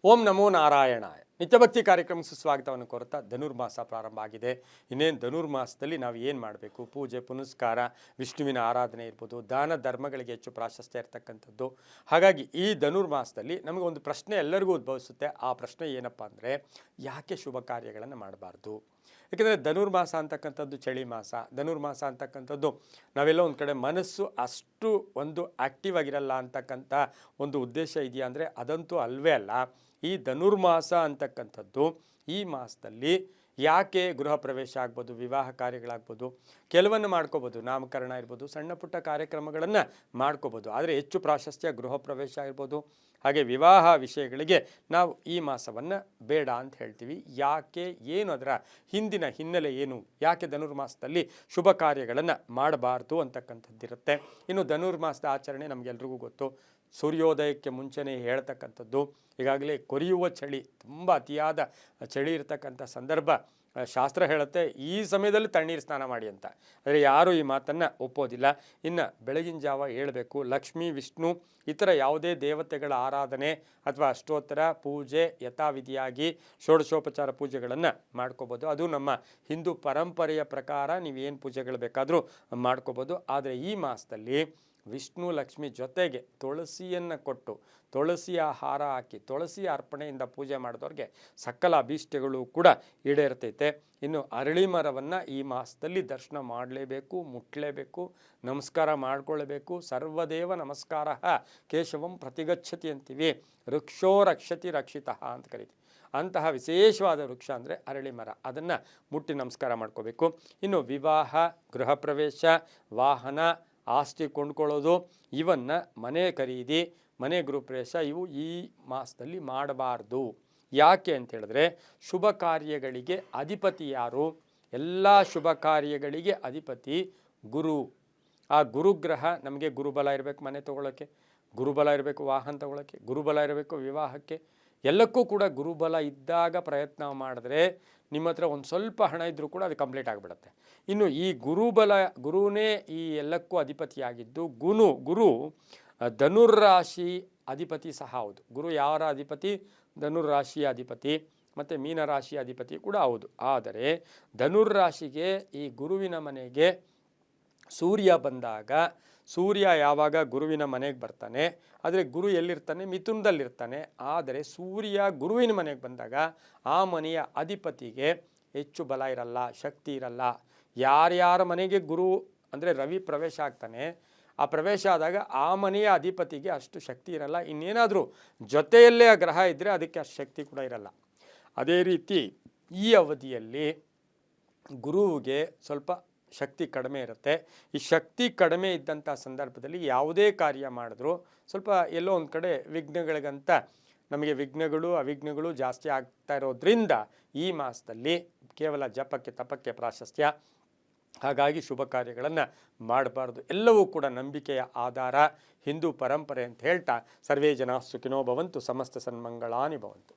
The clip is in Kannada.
ಓಂ ನಮೋ ನಾರಾಯಣಾಯ. ನಿತ್ಯಭಕ್ತಿ ಕಾರ್ಯಕ್ರಮ ಸುಸ್ವಾಗತವನ್ನು ಕೋರುತ್ತಾ ಧನುರ್ಮಾಸ ಪ್ರಾರಂಭ ಆಗಿದೆ. ಇನ್ನೇನು ಧನುರ್ಮಾಸದಲ್ಲಿ ನಾವು ಏನು ಮಾಡಬೇಕು? ಪೂಜೆ ಪುನಸ್ಕಾರ, ವಿಷ್ಣುವಿನ ಆರಾಧನೆ ಇರ್ಬೋದು, ದಾನ ಧರ್ಮಗಳಿಗೆ ಹೆಚ್ಚು ಪ್ರಾಶಸ್ತ್ಯ ಇರ್ತಕ್ಕಂಥದ್ದು. ಹಾಗಾಗಿ ಈ ಧನುರ್ಮಾಸದಲ್ಲಿ ನಮಗೆ ಒಂದು ಪ್ರಶ್ನೆ ಎಲ್ಲರಿಗೂ ಉದ್ಭವಿಸುತ್ತೆ. ಆ ಪ್ರಶ್ನೆ ಏನಪ್ಪ ಅಂದರೆ, ಯಾಕೆ ಶುಭ ಕಾರ್ಯಗಳನ್ನು ಮಾಡಬಾರ್ದು? ಯಾಕೆಂದರೆ ಧನುರ್ಮಾಸ ಅಂತಕ್ಕಂಥದ್ದು ಚಳಿ ಮಾಸ. ಧನುರ್ಮಾಸ ಅಂತಕ್ಕಂಥದ್ದು ನಾವೆಲ್ಲ ಒಂದು ಕಡೆ ಮನಸ್ಸು ಅಷ್ಟು ಒಂದು ಆ್ಯಕ್ಟಿವ್ ಆಗಿರಲ್ಲ ಅಂತಕ್ಕಂಥ ಒಂದು ಉದ್ದೇಶ ಇದೆಯಾ ಅಂದರೆ ಅದಂತೂ ಅಲ್ವೇ ಅಲ್ಲ. ಈ ಧನುರ್ಮಾಸ ಅಂತಕ್ಕಂಥದ್ದು ಈ ಮಾಸದಲ್ಲಿ ಯಾಕೆ ಗೃಹ ಪ್ರವೇಶ ಆಗ್ಬೋದು, ವಿವಾಹ ಕಾರ್ಯಗಳಾಗ್ಬೋದು, ಕೆಲವನ್ನು ಮಾಡ್ಕೋಬೋದು, ನಾಮಕರಣ ಇರ್ಬೋದು, ಸಣ್ಣ ಪುಟ್ಟ ಕಾರ್ಯಕ್ರಮಗಳನ್ನು ಮಾಡ್ಕೋಬೋದು. ಆದರೆ ಹೆಚ್ಚು ಪ್ರಾಶಸ್ತ್ಯ ಗೃಹ ಪ್ರವೇಶ ಇರ್ಬೋದು, ಹಾಗೆ ವಿವಾಹ ವಿಷಯಗಳಿಗೆ ನಾವು ಈ ಮಾಸವನ್ನು ಬೇಡ ಅಂತ ಹೇಳ್ತೀವಿ. ಯಾಕೆ, ಏನು ಅದರ ಹಿಂದಿನ ಹಿನ್ನೆಲೆ ಏನು, ಯಾಕೆ ಧನುರ್ಮಾಸದಲ್ಲಿ ಶುಭ ಕಾರ್ಯಗಳನ್ನು ಮಾಡಬಾರ್ದು ಅಂತಕ್ಕಂಥದ್ದಿರುತ್ತೆ. ಇನ್ನು ಧನುರ್ಮಾಸದ ಆಚರಣೆ ನಮಗೆಲ್ರಿಗೂ ಗೊತ್ತು. ಸೂರ್ಯೋದಯಕ್ಕೆ ಮುಂಚೆನೇ ಹೇಳ್ತಕ್ಕಂಥದ್ದು. ಈಗಾಗಲೇ ಕೊರಿಯುವ ಚಳಿ, ತುಂಬ ಅತಿಯಾದ ಚಳಿ ಇರತಕ್ಕಂಥ ಸಂದರ್ಭ. ಶಾಸ್ತ್ರ ಹೇಳುತ್ತೆ ಈ ಸಮಯದಲ್ಲಿ ತಣ್ಣೀರು ಸ್ನಾನ ಮಾಡಿ ಅಂತ. ಆದರೆ ಯಾರೂ ಈ ಮಾತನ್ನು ಒಪ್ಪೋದಿಲ್ಲ. ಇನ್ನು ಬೆಳಗಿನ ಜಾವ ಏಳಬೇಕು. ಲಕ್ಷ್ಮೀ, ವಿಷ್ಣು, ಇತರ ಯಾವುದೇ ದೇವತೆಗಳ ಆರಾಧನೆ ಅಥವಾ ಅಷ್ಟೋತ್ತರ ಪೂಜೆ ಯಥಾವಿಧಿಯಾಗಿ ಷೋಡಶೋಪಚಾರ ಪೂಜೆಗಳನ್ನು ಮಾಡ್ಕೋಬೋದು. ಅದು ನಮ್ಮ ಹಿಂದೂ ಪರಂಪರೆಯ ಪ್ರಕಾರ ನೀವೇನು ಪೂಜೆಗಳು ಬೇಕಾದರೂ ಮಾಡ್ಕೋಬೋದು. ಆದರೆ ಈ ಮಾಸದಲ್ಲಿ ವಿಷ್ಣು ಲಕ್ಷ್ಮಿ ಜೊತೆಗೆ ತುಳಸಿಯನ್ನು ಕೊಟ್ಟು, ತುಳಸಿಯ ಹಾರ ಹಾಕಿ, ತುಳಸಿಯ ಅರ್ಪಣೆಯಿಂದ ಪೂಜೆ ಮಾಡಿದವ್ರಿಗೆ ಸಕಲ ಅಭೀಷ್ಟಗಳು ಕೂಡ ಈಡೇರ್ತೈತೆ. ಇನ್ನು ಅರಳಿ ಮರವನ್ನು ಈ ಮಾಸದಲ್ಲಿ ದರ್ಶನ ಮಾಡಲೇಬೇಕು, ಮುಟ್ಟಲೇಬೇಕು, ನಮಸ್ಕಾರ ಮಾಡಿಕೊಳ್ಳಬೇಕು. ಸರ್ವದೇವ ನಮಸ್ಕಾರ ಕೇಶವಂ ಪ್ರತಿಗಚ್ಚತಿ ಅಂತೀವಿ. ವೃಕ್ಷೋ ರಕ್ಷತಿ ರಕ್ಷಿತಃ ಅಂತ ಕರಿತೀವಿ. ಅಂತಹ ವಿಶೇಷವಾದ ವೃಕ್ಷ ಅಂದರೆ ಅರಳಿ ಮರ. ಅದನ್ನು ಮುಟ್ಟಿ ನಮಸ್ಕಾರ ಮಾಡ್ಕೋಬೇಕು. ಇನ್ನು ವಿವಾಹ, ಗೃಹ ಪ್ರವೇಶ, ವಾಹನ, ಆಸ್ತಿ ಕೊಂಡ್ಕೊಳ್ಳೋದು, ಇವನ್ನು ಮನೆ ಖರೀದಿ, ಮನೆ ಗೃಹಪ್ರವೇಶ, ಇವು ಈ ಮಾಸದಲ್ಲಿ ಮಾಡಬಾರ್ದು. ಯಾಕೆ ಅಂತ ಹೇಳಿದ್ರೆ, ಶುಭ ಕಾರ್ಯಗಳಿಗೆ ಅಧಿಪತಿ ಯಾರು? ಎಲ್ಲ ಶುಭ ಕಾರ್ಯಗಳಿಗೆ ಅಧಿಪತಿ ಗುರು. ಆ ಗುರುಗ್ರಹ ನಮಗೆ ಗುರುಬಲ ಇರಬೇಕು ಮನೆ ತೊಗೊಳ್ಳೋಕ್ಕೆ, ಗುರುಬಲ ಇರಬೇಕು ವಾಹನ ತೊಗೊಳ್ಳೋಕ್ಕೆ, ಗುರುಬಲ ಇರಬೇಕು ವಿವಾಹಕ್ಕೆ. ಎಲ್ಲಕ್ಕೂ ಕೂಡ ಗುರುಬಲ ಇದ್ದಾಗ ಪ್ರಯತ್ನ ಮಾಡಿದ್ರೆ ನಿಮ್ಮ ಹತ್ರ ಒಂದು ಸ್ವಲ್ಪ ಹಣ ಇದ್ದರೂ ಕೂಡ ಅದು ಕಂಪ್ಲೀಟ್ ಆಗಿಬಿಡುತ್ತೆ. ಇನ್ನು ಈ ಗುರುಬಲ, ಗುರುವೇ ಈ ಎಲ್ಲಕ್ಕೂ ಅಧಿಪತಿಯಾಗಿದ್ದು. ಗುರು ಧನುರ್ರಾಶಿ ಅಧಿಪತಿ ಸಹ ಹೌದು. ಗುರು ಯಾರ ಅಧಿಪತಿ? ಧನುರ್ರಾಶಿಯ ಅಧಿಪತಿ ಮತ್ತು ಮೀನರಾಶಿಯ ಅಧಿಪತಿ ಕೂಡ ಹೌದು. ಆದರೆ ಧನುರ್ರಾಶಿಗೆ ಈ ಗುರುವಿನ ಮನೆಗೆ ಸೂರ್ಯ ಬಂದಾಗ, ಸೂರ್ಯ ಯಾವಾಗ ಗುರುವಿನ ಮನೆಗೆ ಬರ್ತಾನೆ, ಆದರೆ ಗುರು ಎಲ್ಲಿರ್ತಾನೆ? ಮಿಥುನದಲ್ಲಿರ್ತಾನೆ. ಆದರೆ ಸೂರ್ಯ ಗುರುವಿನ ಮನೆಗೆ ಬಂದಾಗ ಆ ಮನೆಯ ಅಧಿಪತಿಗೆ ಹೆಚ್ಚು ಬಲ ಇರಲ್ಲ, ಶಕ್ತಿ ಇರಲ್ಲ. ಯಾರ್ಯಾರ ಮನೆಗೆ ಗುರು ಅಂದರೆ ರವಿ ಪ್ರವೇಶ ಆಗ್ತಾನೆ, ಆ ಪ್ರವೇಶ ಆದಾಗ ಆ ಮನೆಯ ಅಧಿಪತಿಗೆ ಅಷ್ಟು ಶಕ್ತಿ ಇರಲ್ಲ. ಇನ್ನೇನಾದರೂ ಜೊತೆಯಲ್ಲೇ ಆ ಗ್ರಹ ಇದ್ದರೆ ಅದಕ್ಕೆ ಅಷ್ಟು ಶಕ್ತಿ ಕೂಡ ಇರಲ್ಲ. ಅದೇ ರೀತಿ ಈ ಅವಧಿಯಲ್ಲಿ ಗುರುವಿಗೆ ಸ್ವಲ್ಪ ಶಕ್ತಿ ಕಡಿಮೆ ಇರುತ್ತೆ. ಈ ಶಕ್ತಿ ಕಡಿಮೆ ಇದ್ದಂಥ ಸಂದರ್ಭದಲ್ಲಿ ಯಾವುದೇ ಕಾರ್ಯ ಮಾಡಿದ್ರೂ ಸ್ವಲ್ಪ ಎಲ್ಲೋ ಒಂದು ಕಡೆ ವಿಘ್ನಗಳಿಗಂತ ನಮಗೆ ವಿಘ್ನಗಳು ಅವಿಘ್ನಗಳು ಜಾಸ್ತಿ ಆಗ್ತಾ ಇರೋದ್ರಿಂದ ಈ ಮಾಸದಲ್ಲಿ ಕೇವಲ ಜಪಕ್ಕೆ ತಪಕ್ಕೆ ಪ್ರಾಶಸ್ತ್ಯ. ಹಾಗಾಗಿ ಶುಭ ಕಾರ್ಯಗಳನ್ನು ಮಾಡಬಾರ್ದು. ಎಲ್ಲವೂ ಕೂಡ ನಂಬಿಕೆಯ ಆಧಾರ, ಹಿಂದೂ ಪರಂಪರೆ ಅಂತ ಹೇಳ್ತಾ ಸರ್ವೇ ಜನ ಸುಖಿನೋ ಭವಂತು, ಸಮಸ್ತ ಸನ್ಮಂಗಳಾನಿ ಭವಂತು.